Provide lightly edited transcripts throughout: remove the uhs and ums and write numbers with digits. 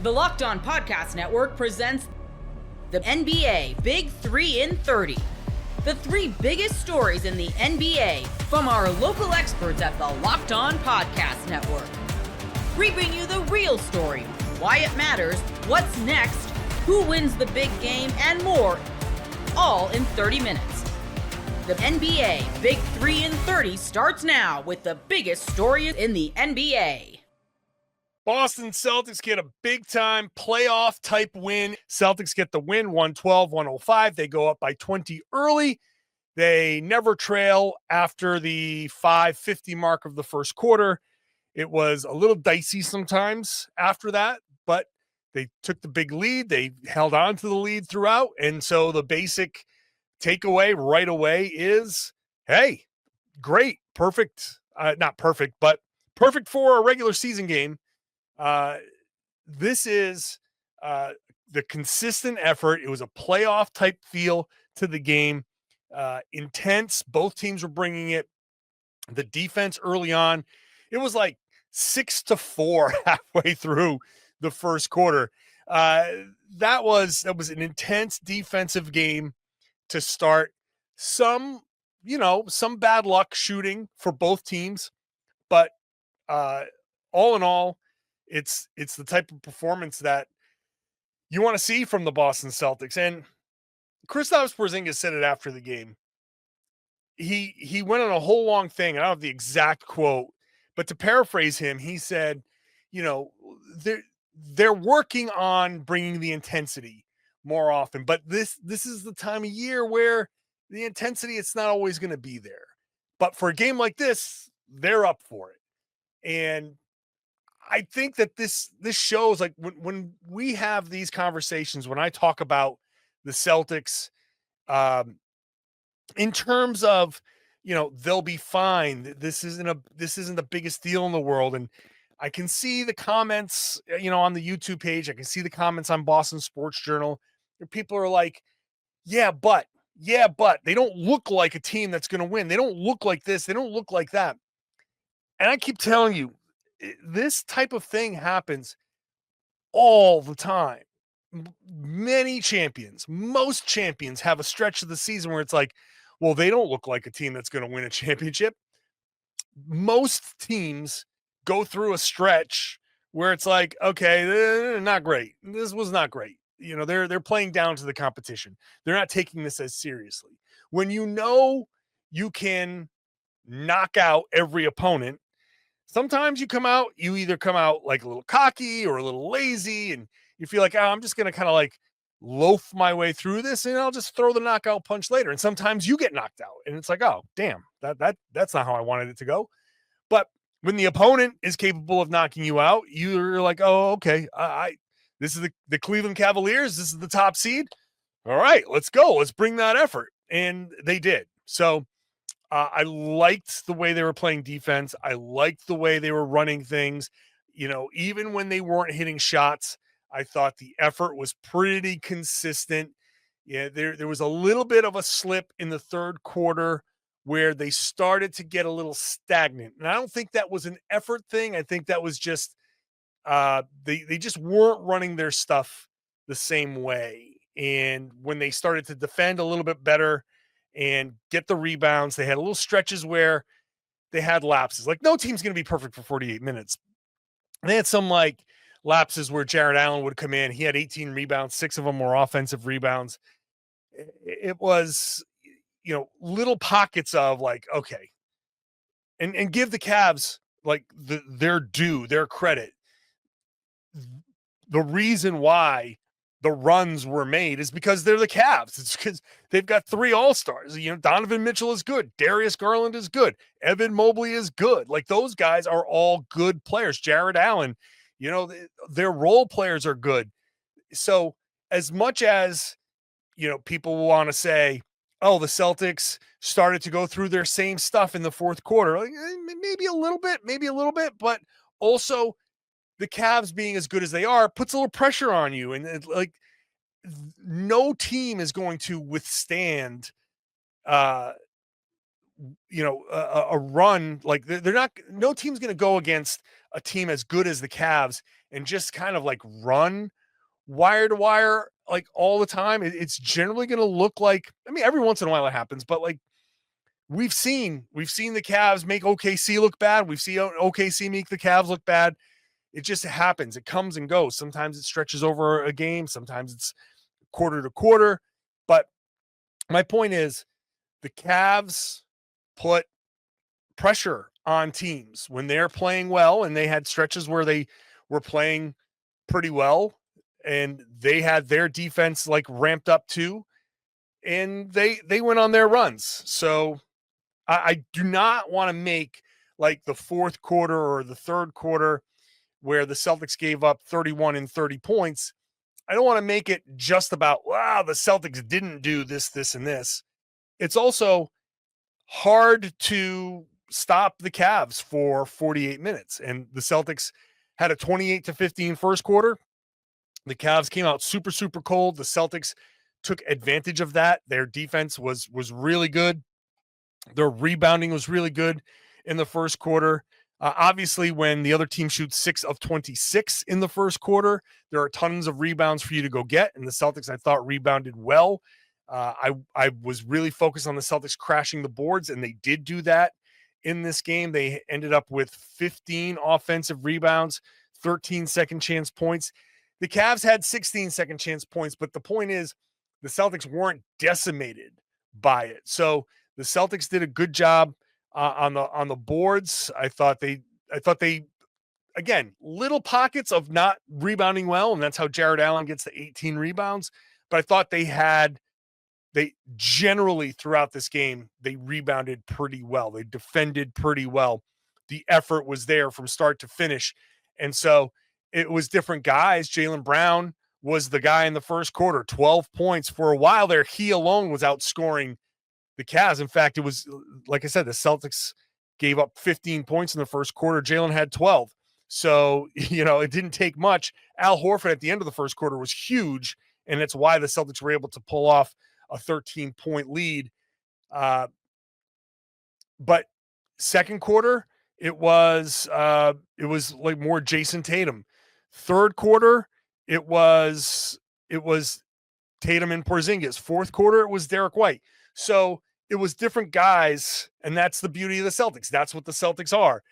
The Locked On Podcast Network presents the NBA Big 3 in 30. The three biggest stories in the NBA from our local experts at the Locked On Podcast Network. We bring you the real story, why it matters, what's next, who wins the big game, and more, all in 30 minutes. The NBA Big 3 in 30 starts now with the biggest stories in the NBA. Boston Celtics get a big-time playoff-type win. Celtics get the win, 112-105. They go up by 20 early. They never trail after the 5:50 mark of the first quarter. It was a little dicey sometimes after that, but they took the big lead. They held on to the lead throughout, and so the basic takeaway right away is, hey, great, perfect, not perfect, but perfect for a regular season game. This is the consistent effort. It was a playoff type feel to the game. Intense. Both teams were bringing it. The defense early on, it was like 6-4 halfway through the first quarter. That was an intense defensive game to start. Some bad luck shooting for both teams, but all in all, it's the type of performance that you want to see from the Boston Celtics. And Kristaps Porzingis said it after the game. He went on a whole long thing. I don't have the exact quote, but to paraphrase him, he said, they're working on bringing the intensity more often, but this is the time of year where the intensity, it's not always going to be there. But for a game like this, they're up for it. And I think that this shows, like, when we have these conversations, when I talk about the Celtics, in terms of, they'll be fine. This isn't the biggest deal in the world. And I can see the comments, on the YouTube page. I can see the comments on Boston Sports Journal. People are like, yeah, but they don't look like a team that's going to win. They don't look like this. They don't look like that. And I keep telling you, this type of thing happens all the time. Most champions have a stretch of the season where it's like, well, they don't look like a team that's going to win a championship. Most teams go through a stretch where it's like, okay, not great. This was not great. They're playing down to the competition. They're not taking this as seriously. When you can knock out every opponent, sometimes you either come out like a little cocky or a little lazy, and you feel like, I'm just going to kind of like loaf my way through this and I'll just throw the knockout punch later. And sometimes you get knocked out and it's like, oh, damn, that's not how I wanted it to go. But when the opponent is capable of knocking you out, you're like, oh, okay, this is the Cleveland Cavaliers. This is the top seed. All right, let's go. Let's bring that effort. And they did. So I liked the way they were playing defense. I liked the way they were running things. Even when they weren't hitting shots, I thought the effort was pretty consistent. Yeah, there was a little bit of a slip in the third quarter where they started to get a little stagnant. And I don't think that was an effort thing. I think that was just they just weren't running their stuff the same way. And when they started to defend a little bit better and get the rebounds, they had little stretches where they had lapses. Like, no team's going to be perfect for 48 minutes. And they had some like lapses where Jared Allen would come in. He had 18 rebounds. 6 of them were offensive rebounds. It was, little pockets of like, okay. And give the Cavs like their due, their credit. The reason why the runs were made is because they're the Cavs. It's because they've got 3 all-stars. Donovan Mitchell is good. Darius Garland is good. Evan Mobley is good. Like, those guys are all good players. Jared Allen, their role players are good. So as much as, people want to say, oh, the Celtics started to go through their same stuff in the fourth quarter, like, maybe a little bit, but also the Cavs being as good as they are puts a little pressure on you. And no team is going to withstand, a run. Like, no team's going to go against a team as good as the Cavs and just kind of like run wire to wire like all the time, it's generally going to look like, I mean, every once in a while it happens, but like we've seen the Cavs make OKC look bad. We've seen OKC make the Cavs look bad. It just happens. It comes and goes. Sometimes it stretches over a game. Sometimes it's quarter to quarter. But my point is the Cavs put pressure on teams when they're playing well, and they had stretches where they were playing pretty well and they had their defense like ramped up too, and they went on their runs. So I do not want to make like the fourth quarter or the third quarter where the Celtics gave up 31 and 30 points. I don't want to make it just about, wow, the Celtics didn't do this, this, and this. It's also hard to stop the Cavs for 48 minutes. And the Celtics had a 28-15 first quarter. The Cavs came out super, super cold. The Celtics took advantage of that. Their defense was really good. Their rebounding was really good in the first quarter. Obviously, when the other team shoots 6 of 26 in the first quarter, there are tons of rebounds for you to go get. And the Celtics, I thought, rebounded well. I was really focused on the Celtics crashing the boards, and they did do that in this game. They ended up with 15 offensive rebounds, 13 second chance points. The Cavs had 16 second chance points, but the point is the Celtics weren't decimated by it. So the Celtics did a good job on the boards. I thought they again, little pockets of not rebounding well, and that's how Jared Allen gets the 18 rebounds. But I thought they generally throughout this game, they rebounded pretty well. They defended pretty well. The effort was there from start to finish. And so it was different guys. Jaylen Brown was the guy in the first quarter, 12 points. For a while there, he alone was outscoring the Cavs. In fact, it was, like I said, the Celtics gave up 15 points in the first quarter. Jaylen had 12. So, it didn't take much. Al Horford at the end of the first quarter was huge, and that's why the Celtics were able to pull off a 13-point lead. But second quarter, it was like more Jason Tatum. Third quarter, it was Tatum and Porzingis. Fourth quarter, it was Derek White. So it was different guys, and that's the beauty of the Celtics. That's what the Celtics are.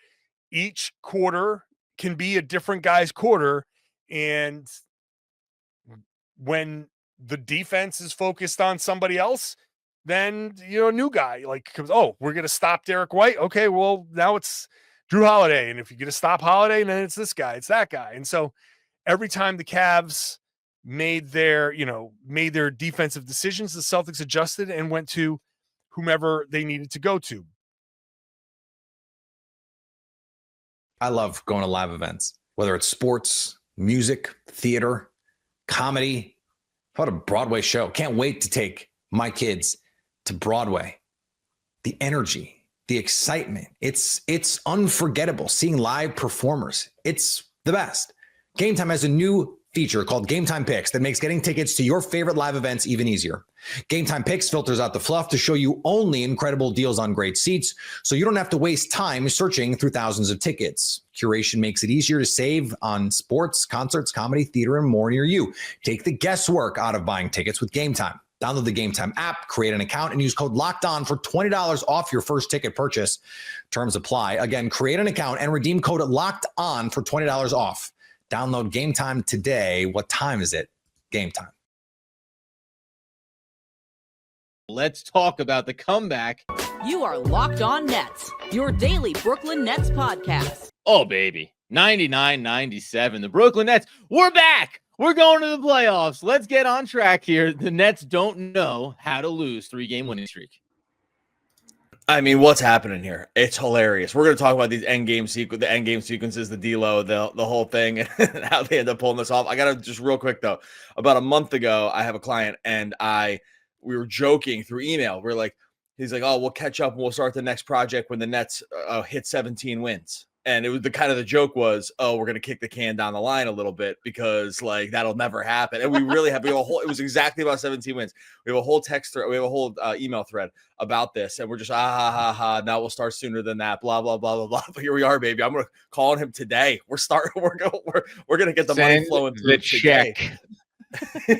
Each quarter can be a different guy's quarter, and when the defense is focused on somebody else, then a new guy comes, oh, we're going to stop Derek White. Okay, well, now it's Drew Holiday, and if you're going to stop Holiday, then it's this guy, it's that guy. And so every time the Cavs made their defensive decisions, the Celtics adjusted and went to whomever they needed to go to. I love going to live events, whether it's sports, music, theater, comedy. How about a Broadway show? Can't wait to take my kids to Broadway. The energy, the excitement, it's unforgettable. Seeing live performers, it's the best. Gametime has a new feature called Gametime Picks that makes getting tickets to your favorite live events even easier. Gametime Picks filters out the fluff to show you only incredible deals on great seats, so you don't have to waste time searching through thousands of tickets. Curation makes it easier to save on sports, concerts, comedy, theater, and more near you. Take the guesswork out of buying tickets with Gametime. Download the Gametime app, create an account, and use code LOCKEDON for $20 off your first ticket purchase. Terms apply. Again, create an account and redeem code LOCKEDON for $20 off. Download Gametime today. What time is it? Gametime. Let's talk about the comeback. You are Locked On Nets, your daily Brooklyn Nets podcast. Oh, baby. 99-97. The Brooklyn Nets, we're back. We're going to the playoffs. Let's get on track here. The Nets don't know how to lose 3-game winning streak. I mean, what's happening here? It's hilarious. We're going to talk about these end game sequences, the D-Lo, the whole thing, and how they end up pulling this off. I got to just real quick, though. About a month ago, I have a client, and we were joking through email. He's like, oh, we'll catch up and we'll start the next project when the Nets hit 17 wins. And it was the joke was, oh, we're gonna kick the can down the line a little bit because like that'll never happen. And we really have it was exactly about 17 wins. We have a whole text thread, we have a whole email thread about this, and we're just now we'll start sooner than that, blah blah blah blah blah. But here we are, baby. I'm gonna call on him today. We're gonna get the money flowing through the check.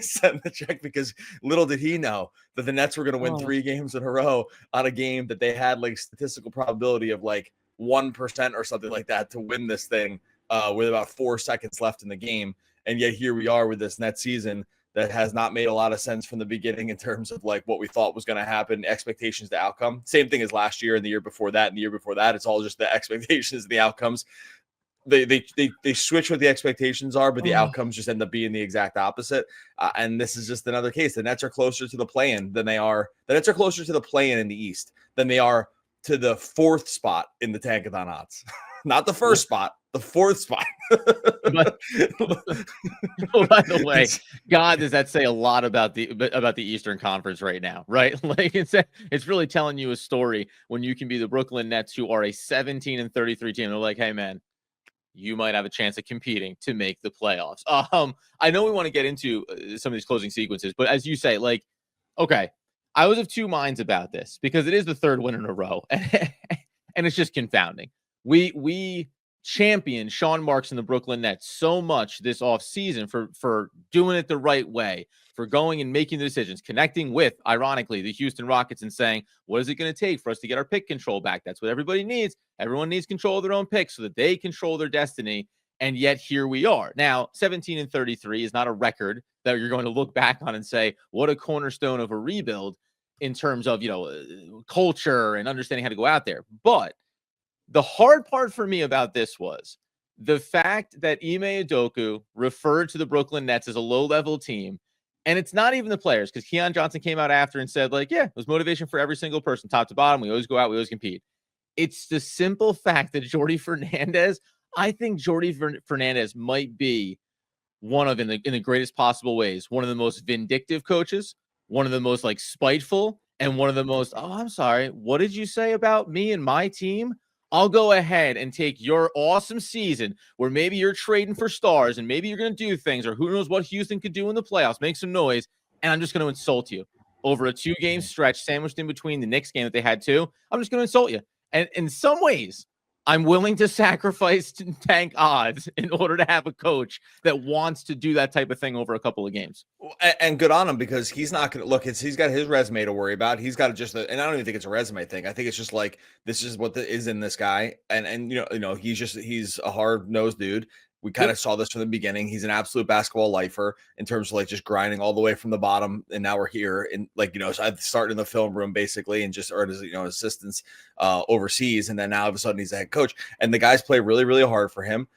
Send the check, because little did he know that the Nets were going to win 3 games in a row on a game that they had like statistical probability of like 1% or something like that to win this thing with about 4 seconds left in the game. And yet here we are with this Nets season that has not made a lot of sense from the beginning in terms of like what we thought was going to happen, expectations to outcome. Same thing as last year and the year before that and the year before that. It's all just the expectations and the outcomes. They switch what the expectations are, but the outcomes just end up being the exact opposite. And this is just another case. The Nets are closer to the play-in than they are. The Nets are closer to the play-in in the East than they are to the 4th spot in the Tankathon odds. Not the 1st spot, the 4th spot. But, by the way, God, does that say a lot about the Eastern Conference right now, right? Like it's really telling you a story when you can be the Brooklyn Nets, who are a 17-33 team. They're like, hey man, you might have a chance of competing to make the playoffs. I know we want to get into some of these closing sequences, but as you say, like, okay, I was of two minds about this because it is the 3rd win in a row, and it's just confounding. We championed Sean Marks and the Brooklyn Nets so much this offseason for doing it the right way, for going and making the decisions, connecting with, ironically, the Houston Rockets and saying, what is it going to take for us to get our pick control back? That's what everybody needs. Everyone needs control of their own picks so that they control their destiny. And yet here we are. Now, 17-33 is not a record that you're going to look back on and say, what a cornerstone of a rebuild in terms of, culture and understanding how to go out there. But the hard part for me about this was the fact that Ime Udoka referred to the Brooklyn Nets as a low-level team. And it's not even the players, because Keon Johnson came out after and said, like, yeah, it was motivation for every single person, top to bottom. We always go out. We always compete. It's the simple fact that Jordi Fernandez, I think Jordi Fernandez might be one of, in the greatest possible ways, one of the most vindictive coaches, one of the most like spiteful, and one of the most, oh, I'm sorry, what did you say about me and my team? I'll go ahead and take your awesome season where maybe you're trading for stars and maybe you're going to do things, or who knows what Houston could do in the playoffs, make some noise, and I'm just going to insult you over a 2-game stretch sandwiched in between the Knicks game that they had too. I'm just going to insult you. And in some ways, I'm willing to sacrifice tank odds in order to have a coach that wants to do that type of thing over a couple of games. And good on him, because he's not going to look. He's got his resume to worry about. He's got and I don't even think it's a resume thing. I think it's just like, this is what is in this guy. And he's a hard-nosed dude. We kind of saw this from the beginning. He's an absolute basketball lifer in terms of like just grinding all the way from the bottom. And now we're here, and like, so I started in the film room basically, and just earned assistants overseas. And then now all of a sudden he's a head coach, and the guys play really, really hard for him.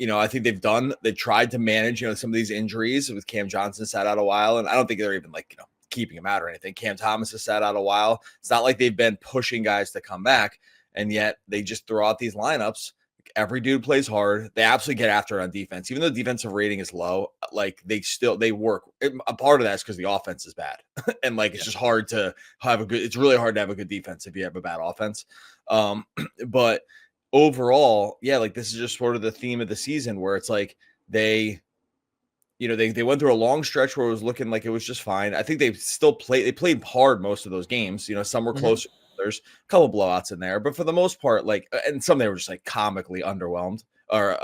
I think they tried to manage, some of these injuries with Cam Johnson sat out a while. And I don't think they're even like, keeping him out or anything. Cam Thomas has sat out a while. It's not like they've been pushing guys to come back. And yet they just throw out these lineups. Every dude plays hard. They absolutely get after it on defense. Even though the defensive rating is low, like they work. A part of that is because the offense is bad. And like, it's just hard to have it's really hard to have a good defense if you have a bad offense. But overall, yeah, like this is just sort of the theme of the season, where it's like they went through a long stretch where it was looking like it was just fine. I think they played hard most of those games. Some were closer. There's a couple blowouts in there, but for the most part, like, and some they were just like comically underwhelmed, or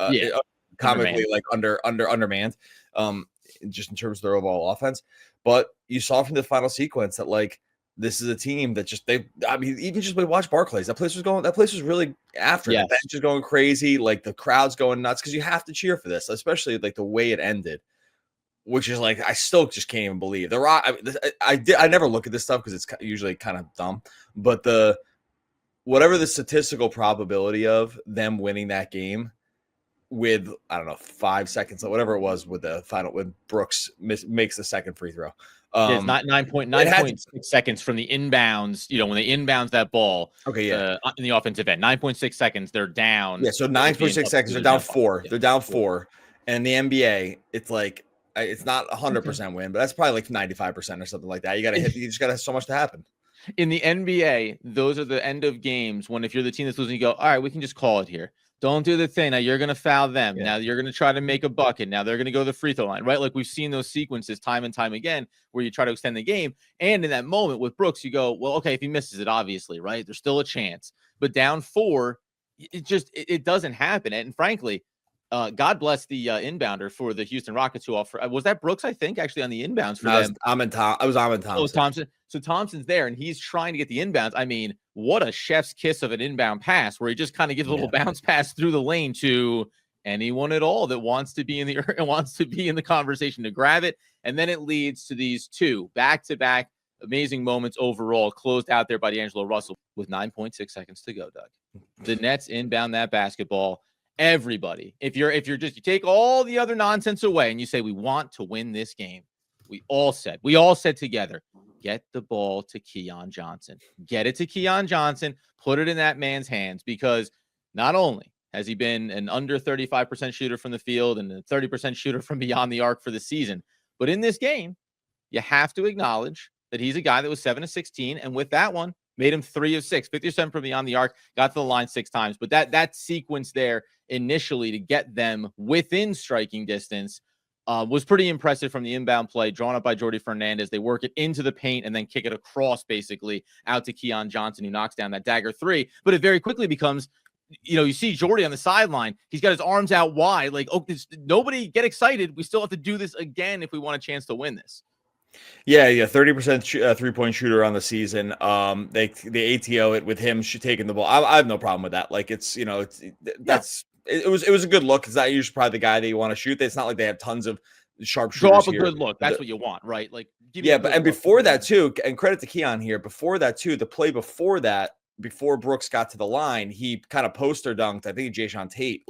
comically like undermanned, just in terms of their overall offense. But you saw from the final sequence that like this is a team that even just watch Barclays. That place was really after. Yes. The bench is going crazy, like the crowd's going nuts, because you have to cheer for this, especially like the way it ended. Which is like, I still just can't even believe the Rock. I never look at this stuff because it's usually kind of dumb, but whatever the statistical probability of them winning that game with, I don't know, 5 seconds or whatever it was with the final, when Brooks makes the second free throw. It's not 9.6 seconds from the inbounds, when they inbounds that ball. Okay, yeah. In the offensive end, 9.6 seconds, they're down. Yeah, so 9.6 seconds, they're down 4. They're down 4. And the NBA, it's like, it's not 100% win, but that's probably like 95% or something like that. You just got to have so much to happen. In the NBA, those are the end of games when, if you're the team that's losing, you go, all right, we can just call it here. Don't do the thing. Now you're going to foul them. Yeah. Now you're going to try to make a bucket. Now they're going to go to the free throw line, right? Like we've seen those sequences time and time again where you try to extend the game. And in that moment with Brooks, you go, well, okay, if he misses it, obviously, right? There's still a chance. But down 4, it doesn't happen. And frankly, God bless the inbounder for the Houston Rockets who offer. Was that Brooks, I think, actually on the inbounds for them? I was Ahmed Thompson. Oh, Thompson. So Thompson's there, and he's trying to get the inbounds. I mean, what a chef's kiss of an inbound pass where he just kind of gives a little bounce pass through the lane to anyone at all that wants to be in the conversation to grab it. And then it leads to these 2 back-to-back amazing moments overall, closed out there by D'Angelo Russell with 9.6 seconds to go, Doug. The Nets inbound that basketball. Everybody, if you take all the other nonsense away and you say we want to win this game, we all said together, get the ball to Keon Johnson. Get it to Keon Johnson, put it in that man's hands, because not only has he been an under 35% shooter from the field and a 30% shooter from beyond the arc for the season, but in this game, you have to acknowledge that he's a guy that was 7 of 16, and with that one, made him 3 of 6, 50% from beyond the arc, got to the line 6 times. But that sequence there initially to get them within striking distance was pretty impressive from the inbound play drawn up by Jordi Fernandez. They work it into the paint and then kick it across basically out to Keon Johnson, who knocks down that dagger 3. But it very quickly becomes, you see Jordi on the sideline. He's got his arms out wide. Like, oh, nobody get excited. We still have to do this again if we want a chance to win this. Yeah, 30% 3-point shooter on the season. They ATO it with him taking the ball. I have no problem with that. Like it was a good look because that usually probably the guy that you want to shoot. It's not like they have tons of sharp shooters. Draw up a here. good look. That's what you want, right? Like before that too, and credit to Keon here. Before that too, the play before that, before Brooks got to the line, he kind of poster dunked, I think, Jayshawn Tate,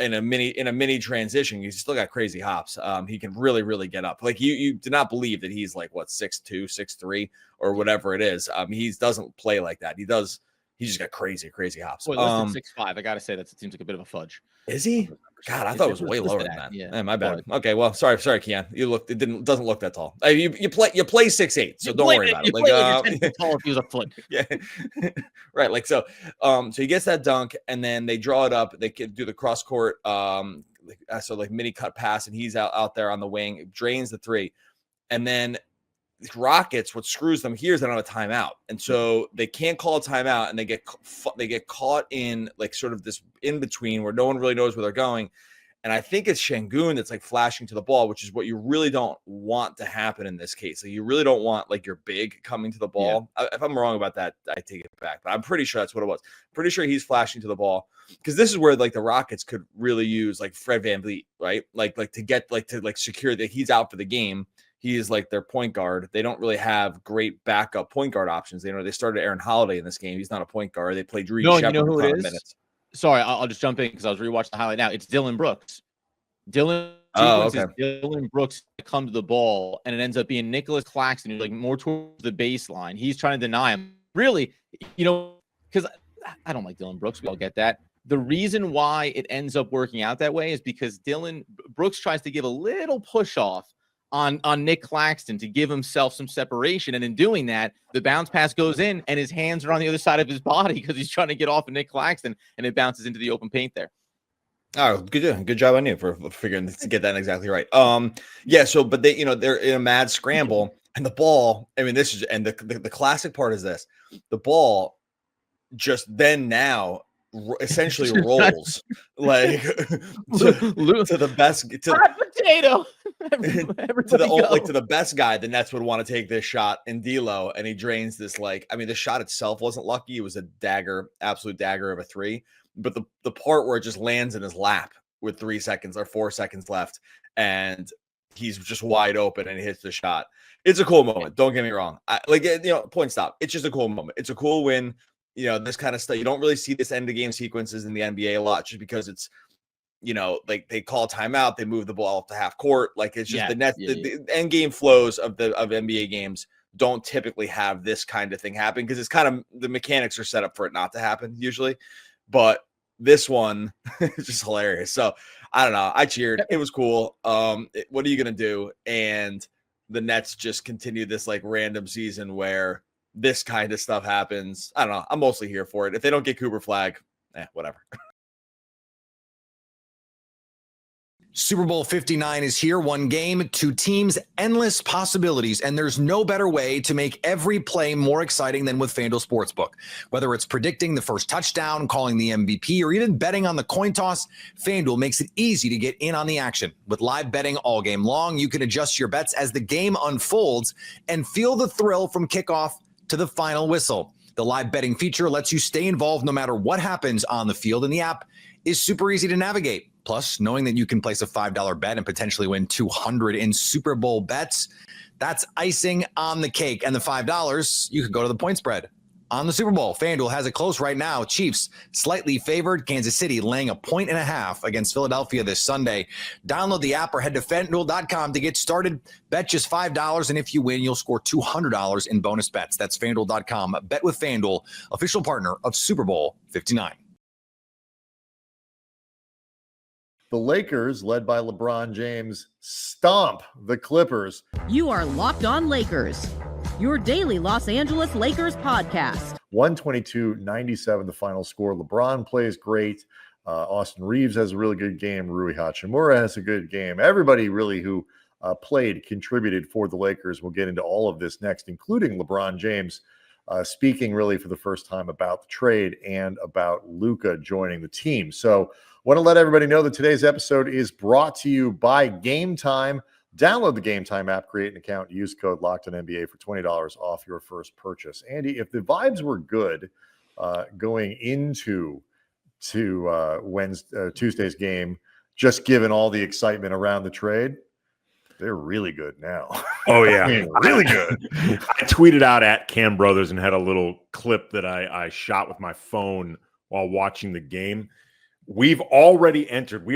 in a mini transition. He's still got crazy hops. He can really, really get up. Like you do not believe that he's like 6'2", 6'3", or whatever it is. He doesn't play like that. He just got crazy hops. Boy, less than 6'5". I gotta say that seems like a bit of a fudge. Is he? God, I thought it was way lower than that. Yeah, my bad. Okay, well, sorry, Keon. Doesn't look that tall. You play 6'8", so don't worry about it. Like tall if he was a foot. Yeah, right. Like so he gets that dunk, and then they draw it up. They do the cross court, mini cut pass, and he's out there on the wing, drains the 3, and then Rockets, what screws them here is they don't have a timeout, and so they can't call a timeout, and they get caught in like sort of this in between where no one really knows where they're going. And I think it's Şengün that's like flashing to the ball, which is what you really don't want to happen in this case. So you really don't want like your big coming to the ball. Yeah. If I'm wrong about that, I take it back, but I'm pretty sure that's what it was. Pretty sure he's flashing to the ball because this is where like the Rockets could really use like Fred VanVleet, right? Like to get to secure that he's out for the game. He is like their point guard. They don't really have great backup point guard options. They started Aaron Holiday in this game. He's not a point guard. They played Drew Shepard. You know who it is? Minutes. Sorry, I'll just jump in because I was rewatching the highlight now. It's Dylan Brooks. Dylan Brooks come to the ball, and it ends up being Nicholas Claxton, who's like more towards the baseline. He's trying to deny him. Really, because I don't like Dylan Brooks. We all get that. The reason why it ends up working out that way is because Dylan Brooks tries to give a little push off on Nick Claxton to give himself some separation. And in doing that, the bounce pass goes in and his hands are on the other side of his body because he's trying to get off of Nick Claxton, and it bounces into the open paint there. Oh, good job on you for figuring to get that exactly right. But they, they're in a mad scramble, and the ball, I mean, the classic part is this, the ball just then now essentially rolls like to the best potato to the best guy. The Nets would want to take this shot in D'Lo, and he drains this. The shot itself wasn't lucky. It was a dagger, absolute dagger of a 3. But the part where it just lands in his lap with 3 seconds or 4 seconds left, and he's just wide open and he hits the shot. It's a cool moment. Don't get me wrong. Point stop. It's just a cool moment. It's a cool win. This kind of stuff. You don't really see this end of game sequences in the NBA a lot, just because it's, like they call timeout, they move the ball up to half court. Like it's just the Nets, the end game flows of NBA games don't typically have this kind of thing happen because it's kind of the mechanics are set up for it not to happen usually. But this one is just hilarious. So I don't know. I cheered. It was cool. What are you gonna do? And the Nets just continue this like random season where this kind of stuff happens. I don't know. I'm mostly here for it. If they don't get Cooper Flag, whatever. Super Bowl 59 is here. One game, two teams, endless possibilities, and there's no better way to make every play more exciting than with FanDuel Sportsbook. Whether it's predicting the first touchdown, calling the MVP, or even betting on the coin toss, FanDuel makes it easy to get in on the action. With live betting all game long, you can adjust your bets as the game unfolds and feel the thrill from kickoff to the final whistle. The live betting feature lets you stay involved no matter what happens on the field, and the app is super easy to navigate. Plus, knowing that you can place a $5 bet and potentially win $200 in Super Bowl bets, that's icing on the cake. And the $5, you could go to the point spread on the Super Bowl. FanDuel has it close right now. Chiefs slightly favored. Kansas City laying 1.5 against Philadelphia this Sunday. Download the app or head to FanDuel.com to get started. Bet just $5, and if you win, you'll score $200 in bonus bets. That's FanDuel.com. Bet with FanDuel, official partner of Super Bowl 59. The Lakers, led by LeBron James, stomp the Clippers. You are Locked On Lakers, your daily Los Angeles Lakers podcast. 122-97, the final score. LeBron plays great. Austin Reeves has a really good game. Rui Hachimura has a good game. Everybody really who played contributed for the Lakers. We'll get into all of this next, including LeBron James speaking really for the first time about the trade and about Luka joining the team. So want to let everybody know that today's episode is brought to you by Gametime. Download the Gametime app, create an account, use code LOCKEDONNBA for $20 off your first purchase. Andy, if the vibes were good going into Tuesday's game, just given all the excitement around the trade, they're really good now. Oh, yeah. I mean, really good. I tweeted out at Cam Brothers and had a little clip that I shot with my phone while watching the game. We've already entered.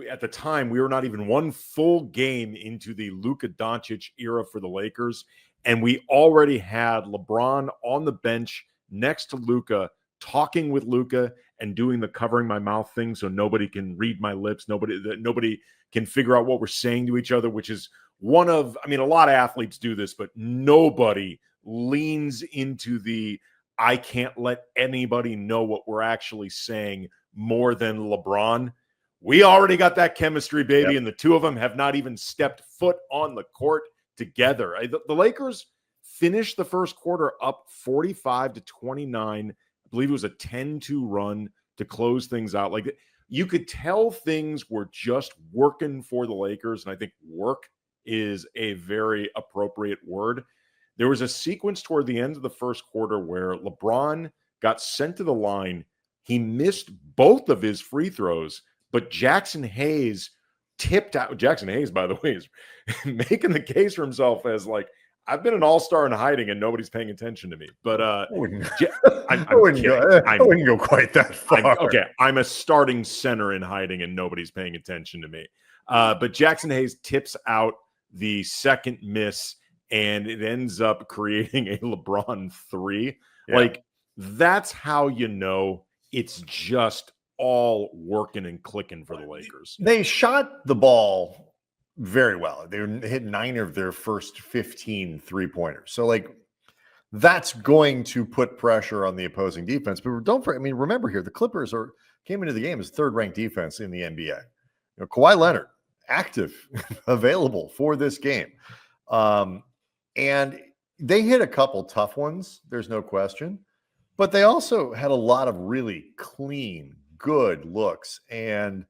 At the time, we were not even one full game into the Luka Doncic era for the Lakers, and we already had LeBron on the bench next to Luka, talking with Luka and doing the covering my mouth thing so nobody can read my lips, nobody can figure out what we're saying to each other, which is a lot of athletes do this, but nobody leans into the I can't let anybody know what we're actually saying more than LeBron. We already got that chemistry, baby, and the two of them have not even stepped foot on the court together. The Lakers finished the first quarter up 45-29. I believe it was a 10-2 run to close things out. Like, you could tell things were just working for the Lakers, and I think work is a very appropriate word. There was a sequence toward the end of the first quarter where LeBron got sent to the line. He missed both of his free throws, but Jackson Hayes tipped out. Jackson Hayes, by the way, is making the case for himself as like, I've been an all-star in hiding and nobody's paying attention to me. But I wouldn't go quite that far. I'm a starting center in hiding and nobody's paying attention to me. But Jackson Hayes tips out the second miss, and it ends up creating a LeBron 3. Yeah. Like, that's how you know it's just all working and clicking for the Lakers. They shot the ball very well. They hit 9 of their first 15 three-pointers. So, like, that's going to put pressure on the opposing defense. But remember here, the Clippers came into the game as third-ranked defense in the NBA. Kawhi Leonard, active, available for this game. And they hit a couple tough ones, there's no question. But they also had a lot of really clean, good looks. And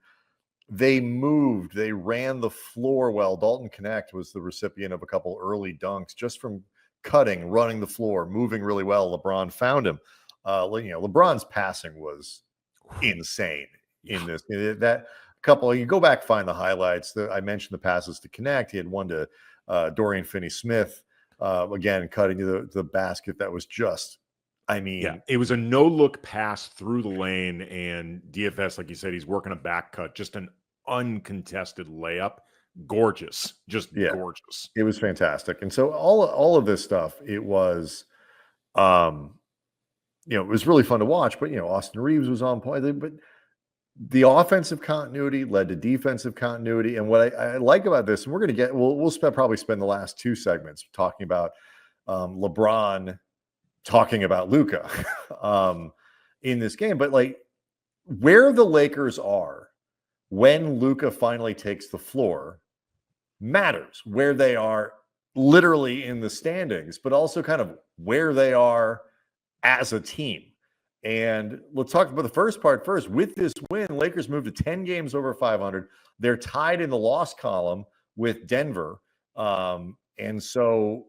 they moved. They ran the floor well. Dalton Knecht was the recipient of a couple early dunks just from cutting, running the floor, moving really well. LeBron found him. LeBron's passing was insane in this. That couple, you go back, find the highlights. I mentioned the passes to Knecht. He had one to Dorian Finney-Smith, again, cutting to the basket. That was just, it was a no-look pass through the lane, and DFS, like you said, he's working a back cut, just an uncontested layup. Gorgeous, gorgeous. It was fantastic. And so all of this stuff, it was, it was really fun to watch. But Austin Reeves was on point. But the offensive continuity led to defensive continuity. And what I like about this, and we're going to we'll probably spend the last two segments talking about LeBron talking about Luka in this game. But like, where the Lakers are when Luka finally takes the floor matters, where they are literally in the standings, but also kind of where they are as a team. And let's talk about the first part first. With this win, Lakers moved to 10 games over 500. They're tied in the loss column with Denver. And so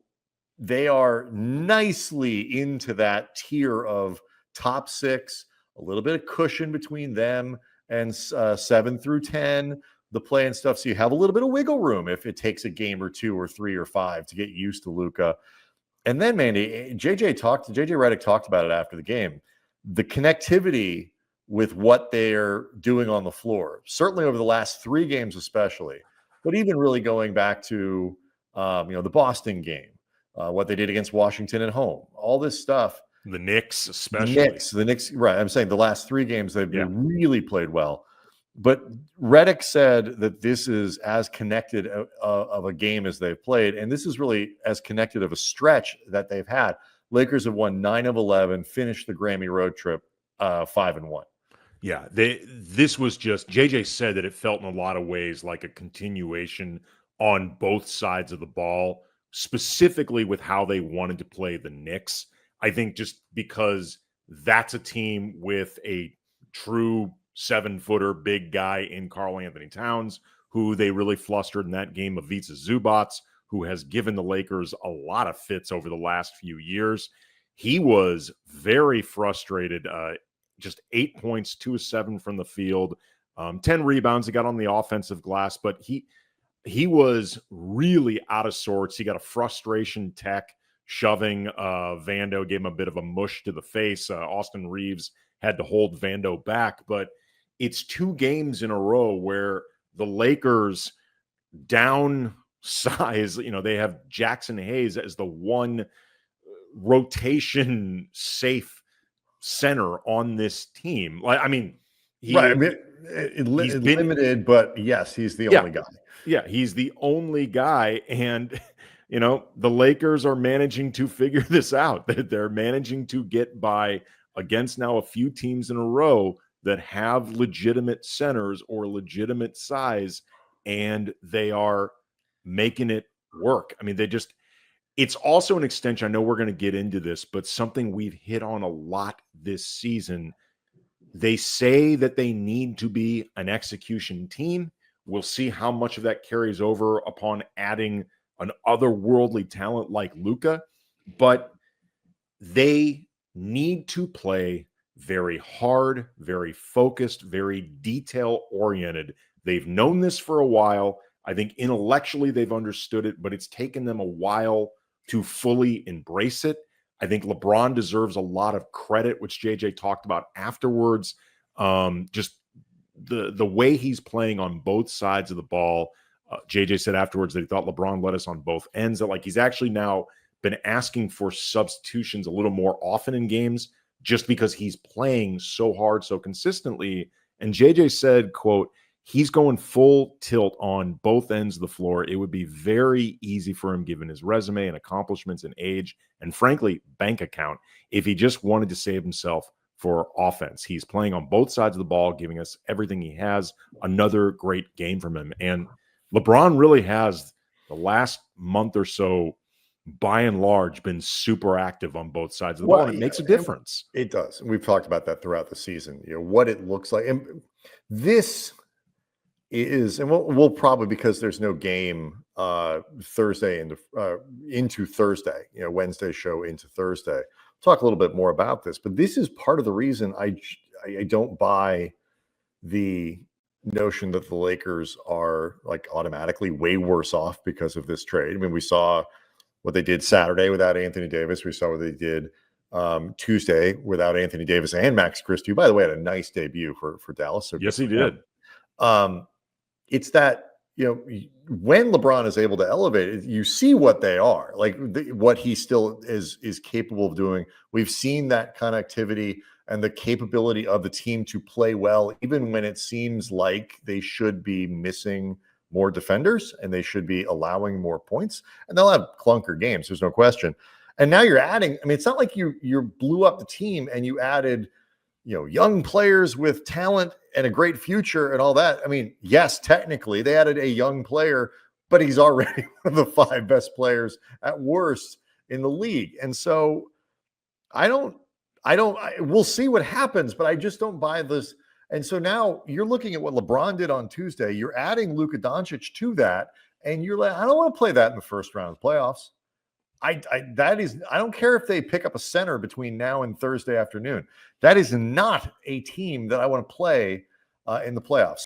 they are nicely into that tier of top 6, a little bit of cushion between them and 7 through 10, the play and stuff. So you have a little bit of wiggle room if it takes a game or 2 or 3 or 5 to get used to Luka. And then, Mandy, JJ Redick talked about it after the game. The connectivity with what they're doing on the floor, certainly over the last 3 games especially, but even really going back to the Boston game, what they did against Washington at home, all this stuff. The Knicks, especially. The Knicks, right. I'm saying the last 3 games, they've really played well. But Redick said that this is as connected of a game as they've played, and this is really as connected of a stretch that they've had. Lakers have won 9 of 11, finished the Grammy road trip 5-1. Yeah, this was just, JJ said that it felt in a lot of ways like a continuation on both sides of the ball, specifically with how they wanted to play the Knicks. I think just because that's a team with a true 7-footer big guy in Karl Anthony Towns, who they really flustered in that game, Ivica Zubac, who has given the Lakers a lot of fits over the last few years. He was very frustrated, just 8 points, 2 of 7 from the field, 10 rebounds. He got on the offensive glass, but he was really out of sorts. He got a frustration tech shoving Vando, gave him a bit of a mush to the face. Austin Reeves had to hold Vando back, but it's 2 games in a row where the Lakers downsize, they have Jackson Hayes as the one rotation safe center on this team. He's limited, but yes, he's the only guy. Yeah, he's the only guy. And, the Lakers are managing to figure this out. They're managing to get by against now a few teams in a row that have legitimate centers or legitimate size, and they are making it work. It's also an extension. I know we're going to get into this, but something we've hit on a lot this season. They say that they need to be an execution team. We'll see how much of that carries over upon adding an otherworldly talent like Luka, but they need to play very hard, very focused, very detail-oriented. They've known this for a while. I think intellectually they've understood it, but it's taken them a while to fully embrace it. I think LeBron deserves a lot of credit, which JJ talked about afterwards. Just the way he's playing on both sides of the ball. JJ said afterwards that he thought LeBron led us on both ends, that he's actually now been asking for substitutions a little more often in games just because he's playing so hard, so consistently. And JJ said, quote, he's going full tilt on both ends of the floor. It would be very easy for him, given his resume and accomplishments and age, and frankly, bank account, if he just wanted to save himself for offense. He's playing on both sides of the ball, giving us everything he has. Another great game from him. And LeBron really has, the last month or so, by and large, been super active on both sides of the ball, and it makes a difference. It does. And we've talked about that throughout the season, what it looks like. And this is, and we'll probably, because there's no game Thursday into Thursday, Wednesday show into Thursday, talk a little bit more about this. But this is part of the reason I don't buy the notion that the Lakers are automatically way worse off because of this trade. We saw what they did Saturday without Anthony Davis. We saw what they did Tuesday without Anthony Davis and Max Christie, who, by the way, had a nice debut for Dallas. So yes, he did. It's that, when LeBron is able to elevate it, you see what they are, what he still is capable of doing. We've seen that connectivity and the capability of the team to play well, even when it seems like they should be missing more defenders and they should be allowing more points. And they'll have clunker games, there's no question. And now you're adding, it's not like you blew up the team and you added young players with talent and a great future and all that. I mean, yes, technically they added a young player, but he's already one of the 5 best players at worst in the league. And so we'll see what happens, but I just don't buy this. And so now you're looking at what LeBron did on Tuesday. You're adding Luka Doncic to that. And you're like, I don't want to play that in the first round of the playoffs. I don't care if they pick up a center between now and Thursday afternoon. That is not a team that I want to play in the playoffs.